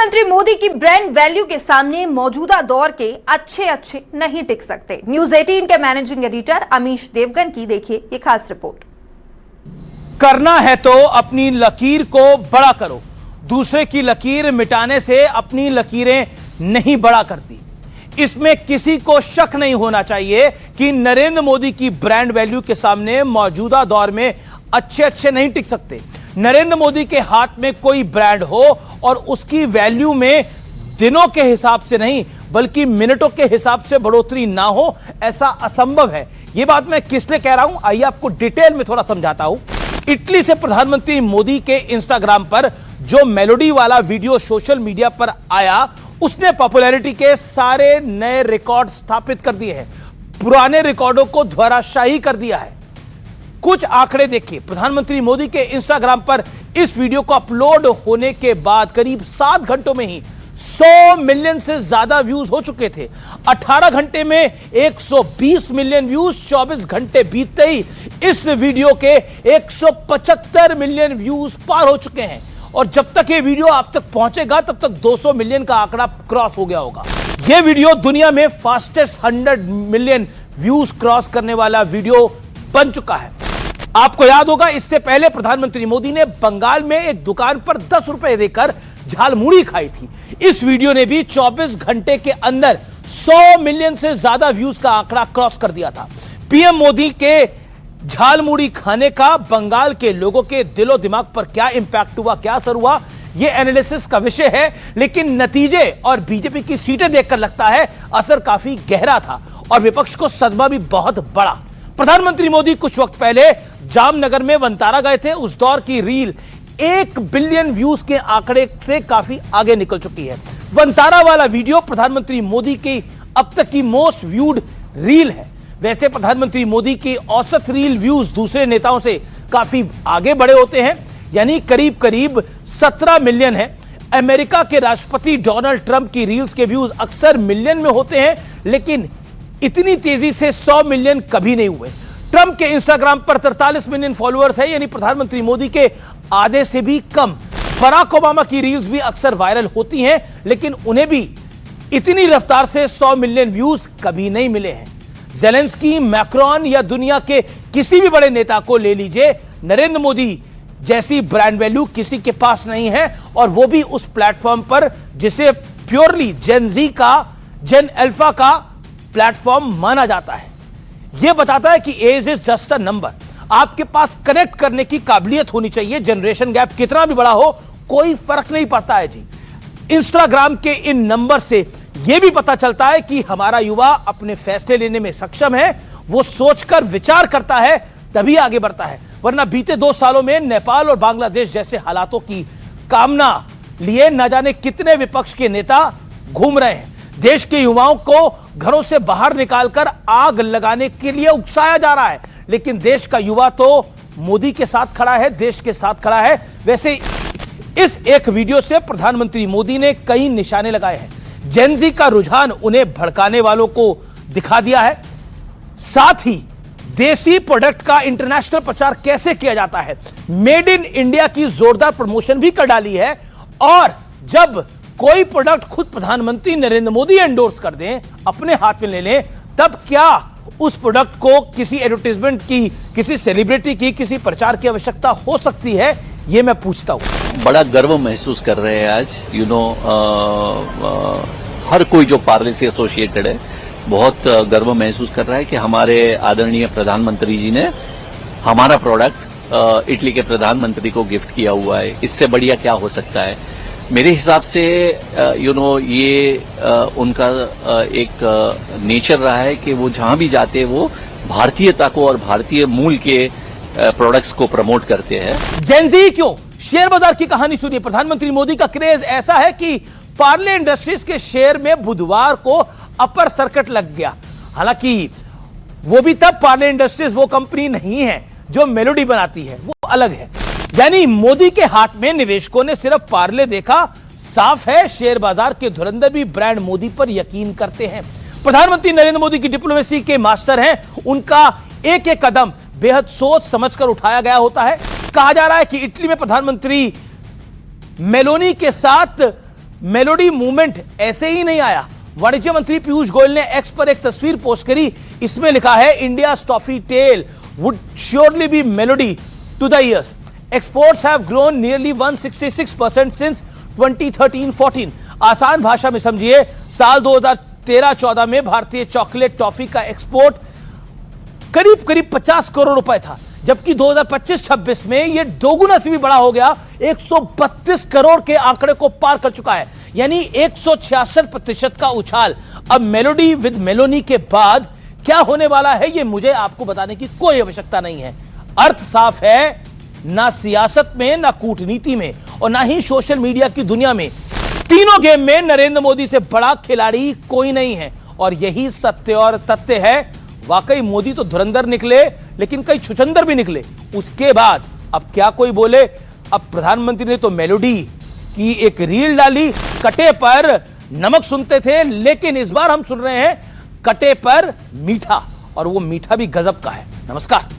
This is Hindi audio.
प्रधानमंत्री मोदी की ब्रांड वैल्यू के सामने मौजूदा दौर के अच्छे नहीं टिक सकते। न्यूज 18 के मैनेजिंग एडिटर अमीश देवगन की देखिए ये खास रिपोर्ट। करना है तो अपनी लकीर को बड़ा करो, दूसरे की लकीर मिटाने से अपनी लकीरें नहीं बड़ा करती। इसमें किसी को शक नहीं होना चाहिए कि नरेंद्र मोदी की ब्रांड वैल्यू के सामने मौजूदा दौर में अच्छे नहीं टिक सकते। नरेंद्र मोदी के हाथ में कोई ब्रांड हो और उसकी वैल्यू में दिनों के हिसाब से नहीं बल्कि मिनटों के हिसाब से बढ़ोतरी ना हो, ऐसा असंभव है। यह बात मैं किस लिए कह रहा हूं, आइए आपको डिटेल में थोड़ा समझाता हूं। इटली से प्रधानमंत्री मोदी के इंस्टाग्राम पर जो मेलोडी वाला वीडियो सोशल मीडिया पर आया, उसने पॉपुलैरिटी के सारे नए रिकॉर्ड स्थापित कर दिए हैं, पुराने रिकॉर्डों को धराशायी कर दिया है। कुछ आंकड़े देखिए। प्रधानमंत्री मोदी के इंस्टाग्राम पर इस वीडियो को अपलोड होने के बाद करीब 7 घंटों में ही 100 मिलियन से ज्यादा व्यूज हो चुके थे। 18 घंटे में 120 मिलियन व्यूज, 24 घंटे बीतते ही इस वीडियो के 175 मिलियन व्यूज पार हो चुके हैं। और जब तक ये वीडियो आप तक पहुंचेगा तब तक 200 मिलियन का आंकड़ा क्रॉस हो गया होगा। यह वीडियो दुनिया में फास्टेस्ट 100 मिलियन व्यूज क्रॉस करने वाला वीडियो बन चुका है। आपको याद होगा, इससे पहले प्रधानमंत्री मोदी ने बंगाल में एक दुकान पर 10 रुपए देकर झालमुड़ी खाई थी। इस वीडियो ने भी 24 घंटे के अंदर 100 मिलियन से ज्यादा व्यूज का आंकड़ा क्रॉस कर दिया था। पीएम मोदी के झालमुड़ी खाने का बंगाल के लोगों के दिलो दिमाग पर क्या इंपैक्ट हुआ, क्या असर हुआ, यह एनालिसिस का विषय है। लेकिन नतीजे और बीजेपी की सीटें देखकर लगता है असर काफी गहरा था और विपक्ष को सदमा भी बहुत बड़ा। प्रधानमंत्री मोदी कुछ वक्त पहले जामनगर में वंतारा गए थे। उस दौर की रील 1 बिलियन व्यूज के आंकड़े से काफी आगे निकल चुकी है। वंतारा वाला वीडियो प्रधानमंत्री मोदी की अब तक की मोस्ट व्यूड रील है। वैसे प्रधानमंत्री मोदी की औसत रील व्यूज दूसरे नेताओं से काफी आगे बढ़े होते हैं, यानी करीब 17 मिलियन है। अमेरिका के राष्ट्रपति डोनाल्ड ट्रंप की रील्स के व्यूज अक्सर मिलियन में होते हैं, लेकिन इतनी तेजी से 100 मिलियन कभी नहीं हुए। ट्रंप के इंस्टाग्राम पर 43 मिलियन फॉलोअर्स है, यानी प्रधानमंत्री मोदी के आधे से भी कम। बराक ओबामा की रील्स भी अक्सर वायरल होती हैं, लेकिन उन्हें भी इतनी रफ्तार से 100 मिलियन व्यूज कभी नहीं मिले हैं। ज़ेलेंस्की, मैक्रोन या दुनिया के किसी भी बड़े नेता को ले लीजिए, नरेंद्र मोदी जैसी ब्रांड वैल्यू किसी के पास नहीं है, और वो भी उस प्लेटफॉर्म पर जिसे प्योरली जेन जी का, जेन अल्फा का प्लेटफॉर्म माना जाता है। यह बताता है कि age is just a number. आपके पास कनेक्ट करने की काबिलियत होनी चाहिए। जनरेशन गैप कितना भी बड़ा हो, कोई फर्क नहीं पड़ता है जी। इंस्टाग्राम के इन नंबर से यह भी पता चलता है कि हमारा युवा अपने फैसले लेने में सक्षम है, वो सोचकर विचार करता है तभी आगे बढ़ता है। वरना बीते 2 सालों में नेपाल और बांग्लादेश जैसे हालातों की कामना लिए न जाने कितने विपक्ष के नेता घूम रहे हैं। देश के युवाओं को घरों से बाहर निकालकर आग लगाने के लिए उकसाया जा रहा है, लेकिन देश का युवा तो मोदी के साथ खड़ा है, देश के साथ खड़ा है। वैसे इस एक वीडियो से प्रधानमंत्री मोदी ने कई निशाने लगाए हैं। जेन जी का रुझान उन्हें भड़काने वालों को दिखा दिया है, साथ ही देसी प्रोडक्ट का इंटरनेशनल प्रचार कैसे किया जाता है, मेड इन इंडिया की जोरदार प्रमोशन भी कर डाली है। और जब कोई प्रोडक्ट खुद प्रधानमंत्री नरेंद्र मोदी एंडोर्स कर दें, अपने हाथ में ले लें, तब क्या उस प्रोडक्ट को किसी एडवर्टाइजमेंट की, किसी सेलिब्रिटी की, किसी प्रचार की आवश्यकता हो सकती है? ये मैं पूछता हूं। बड़ा गर्व महसूस कर रहे हैं आज। हर कोई जो पार्ले से एसोसिएटेड है बहुत गर्व महसूस कर रहा है कि हमारे आदरणीय प्रधानमंत्री जी ने हमारा प्रोडक्ट इटली के प्रधानमंत्री को गिफ्ट किया हुआ है। इससे बढ़िया क्या हो सकता है? मेरे हिसाब से ये उनका एक नेचर रहा है कि वो जहां भी जाते हैं वो भारतीयता को और भारतीय मूल के प्रोडक्ट्स को प्रमोट करते हैं। जेन जी क्यों? शेयर बाजार की कहानी सुनिए। प्रधानमंत्री मोदी का क्रेज ऐसा है कि पार्ले इंडस्ट्रीज के शेयर में बुधवार को अपर सर्किट लग गया। हालांकि वो भी तब पार्ले इंडस्ट्रीज वो कंपनी नहीं है जो मेलोडी बनाती है, वो अलग है। यानी मोदी के हाथ में निवेशकों ने सिर्फ पार्ले देखा। साफ है, शेयर बाजार के धुरंधर भी ब्रांड मोदी पर यकीन करते हैं। प्रधानमंत्री नरेंद्र मोदी की डिप्लोमेसी के मास्टर हैं। उनका एक एक कदम बेहद सोच समझकर उठाया गया होता है। कहा जा रहा है कि इटली में प्रधानमंत्री मेलोनी के साथ मेलोडी मूवमेंट ऐसे ही नहीं आया। वाणिज्य मंत्री पीयूष गोयल ने एक्स पर एक तस्वीर पोस्ट करी, इसमें लिखा है India toffee tale would surely be melody to the years. Exports have grown nearly 166% since 2013-14। आसान भाषा में समझिए, साल 2013-14 में भारतीय चॉकलेट टॉफी का एक्सपोर्ट करीब करीब 50 करोड़ रुपए था, जबकि 2025-26 में यह दोगुना से भी बड़ा हो गया, 132 करोड़ के आंकड़े को पार कर चुका है, यानी 166% का उछाल। अब मेलोडी विद मेलोनी के बाद क्या होने वाला है, यह मुझे आपको बताने की कोई आवश्यकता नहीं है। अर्थ साफ है, ना सियासत में, ना कूटनीति में, और ना ही सोशल मीडिया की दुनिया में। तीनों गेम में नरेंद्र मोदी से बड़ा खिलाड़ी कोई नहीं है, और यही सत्य और तथ्य है। वाकई मोदी तो धुरंधर निकले, लेकिन कई छुछंदर भी निकले। उसके बाद अब क्या कोई बोले। अब प्रधानमंत्री ने तो मेलोडी की एक रील डाली, कटे पर नमक सुनते थे, लेकिन इस बार हम सुन रहे हैं कटे पर मीठा, और वो मीठा भी गजब का है। नमस्कार।